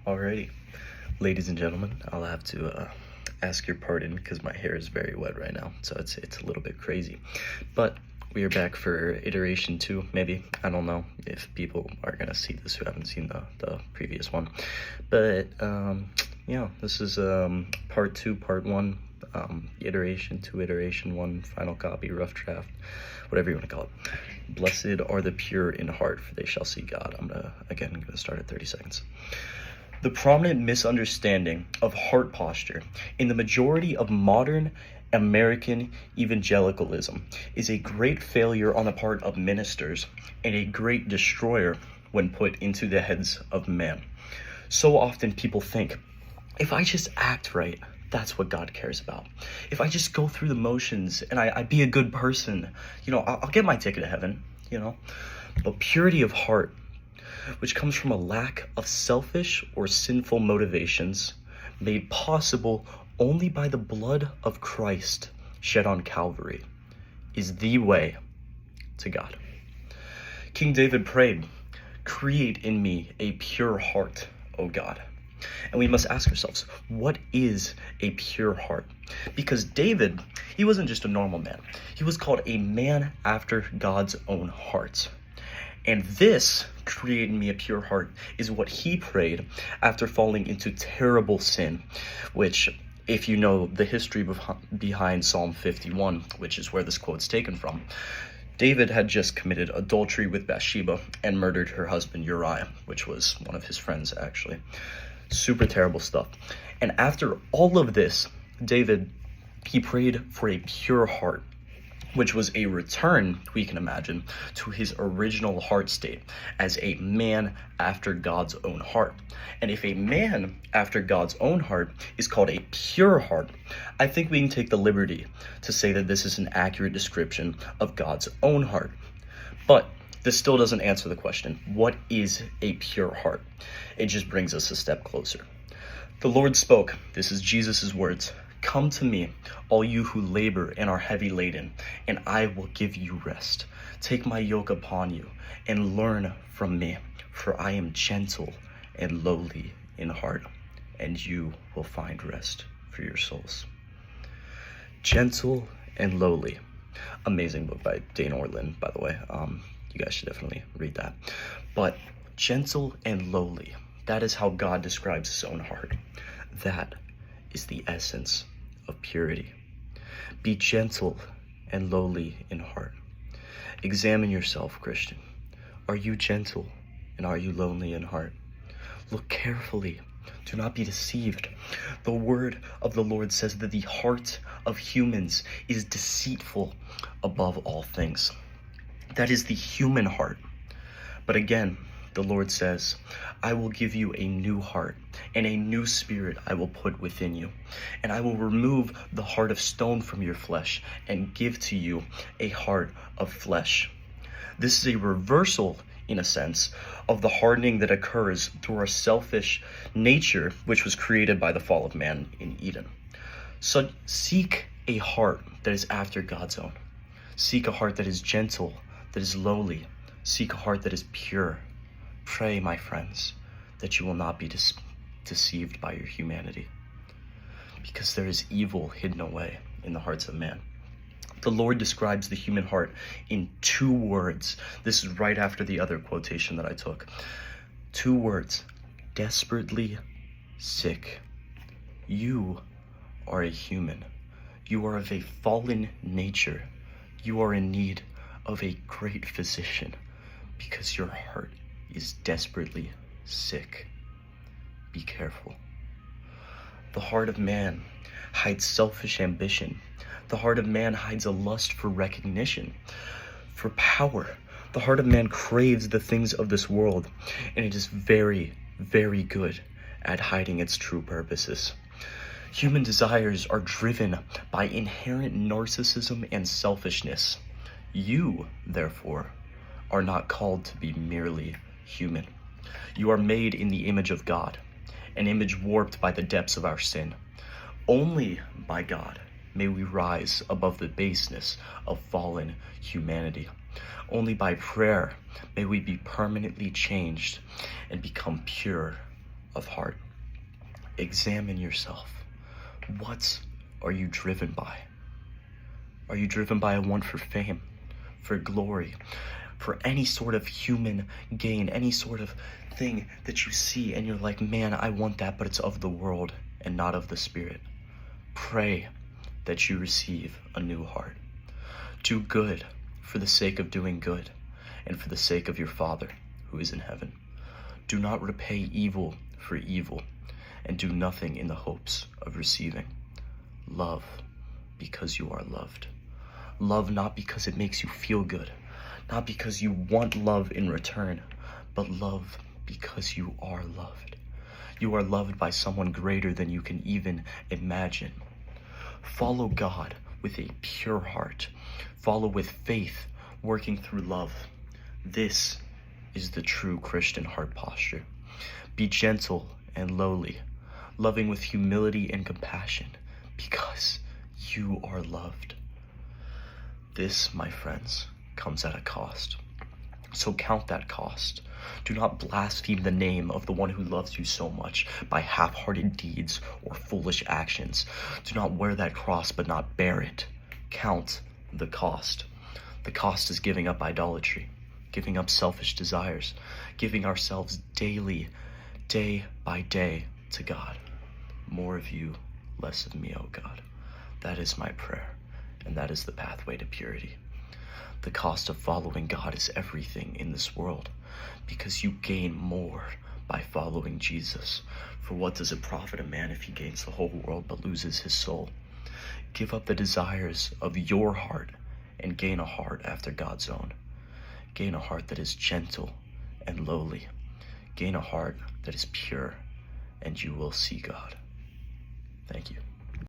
Alrighty, ladies and gentlemen, I'll have to ask your pardon because my hair is very wet right now, so it's a little bit crazy. But we are back for iteration 2, maybe. I don't know if people are gonna see this who haven't seen the previous one. But yeah, this is part 2, part 1, iteration 2, iteration 1, final copy, rough draft, whatever you want to call it. Blessed are the pure in heart, for they shall see God. I'm gonna start at 30 seconds. The prominent misunderstanding of heart posture in the majority of modern American evangelicalism is a great failure on the part of ministers and a great destroyer when put into the heads of men. So often people think, if I just act right, that's what God cares about. If I just go through the motions and I be a good person, I'll get my ticket to heaven, But purity of heart, which comes from a lack of selfish or sinful motivations, made possible only by the blood of Christ shed on Calvary, is the way to God. King David prayed, "Create in me a pure heart, O God." And we must ask ourselves, what is a pure heart? Because David, he wasn't just a normal man. He was called a man after God's own heart. And this, create in me a pure heart, is what he prayed after falling into terrible sin, which, if you know the history behind Psalm 51, which is where this quote's taken from, David had just committed adultery with Bathsheba and murdered her husband Uriah, which was one of his friends, actually. Super terrible stuff. And after all of this, David, he prayed for a pure heart, which was a return, we can imagine, to his original heart state as a man after God's own heart. And if a man after God's own heart is called a pure heart, I think we can take the liberty to say that this is an accurate description of God's own heart. But this still doesn't answer the question, what is a pure heart? It just brings us a step closer. The Lord spoke, this is Jesus' words, "Come to me, all you who labor and are heavy laden, and I will give you rest. Take my yoke upon you and learn from me, for I am gentle and lowly in heart, and you will find rest for your souls." Gentle and lowly. Amazing book by Dane Ortlund, by the way. You guys should definitely read that. But gentle and lowly, that is how God describes his own heart. That is the essence of purity. Be gentle and lowly in heart. Examine yourself, Christian. Are you gentle and are you lowly in heart? Look carefully. Do not be deceived. The word of the Lord says that the heart of humans is deceitful above all things. That is the human heart. But again, the Lord says, "I will give you a new heart, and a new spirit I will put within you. And I will remove the heart of stone from your flesh and give to you a heart of flesh." This is a reversal, in a sense, of the hardening that occurs through our selfish nature, which was created by the fall of man in Eden. So seek a heart that is after God's own. Seek a heart that is gentle, that is lowly. Seek a heart that is pure. Pray, my friends, that you will not be deceived by your humanity, because there is evil hidden away in the hearts of man. The Lord describes the human heart in 2 words. This is right after the other quotation that I took. 2 words: desperately sick. You are a human. You are of a fallen nature. You are in need of a great physician, because your heart is desperately sick. Be careful. The heart of man hides selfish ambition. The heart of man hides a lust for recognition, for power. The heart of man craves the things of this world, and it is very, very good at hiding its true purposes. Human desires are driven by inherent narcissism and selfishness. You, therefore, are not called to be merely human. You are made in the image of God, an image warped by the depths of our sin. Only by God may we rise above the baseness of fallen humanity. Only by prayer may we be permanently changed and become pure of heart. Examine yourself. What are you driven by? Are you driven by a want for fame, for glory, for any sort of human gain, any sort of thing that you see and you're like, man, I want that, but it's of the world and not of the Spirit? Pray that you receive a new heart. Do good for the sake of doing good and for the sake of your Father who is in heaven. Do not repay evil for evil, and do nothing in the hopes of receiving. Love because you are loved. Love not because it makes you feel good, not because you want love in return, but love because you are loved. You are loved by someone greater than you can even imagine. Follow God with a pure heart. Follow with faith, working through love. This is the true Christian heart posture. Be gentle and lowly, loving with humility and compassion, because you are loved. This, my friends, comes at a cost. So count that cost. Do not blaspheme the name of the one who loves you so much by half-hearted deeds or foolish actions. Do not wear that cross but not bear it. Count the cost. The cost is giving up idolatry, giving up selfish desires, giving ourselves daily, day by day to God. More of you, less of me, O God. That is my prayer, and that is the pathway to purity. The cost of following God is everything in this world, because you gain more by following Jesus. For what does it profit a man if he gains the whole world but loses his soul? Give up the desires of your heart and gain a heart after God's own. Gain a heart that is gentle and lowly. Gain a heart that is pure, and you will see God.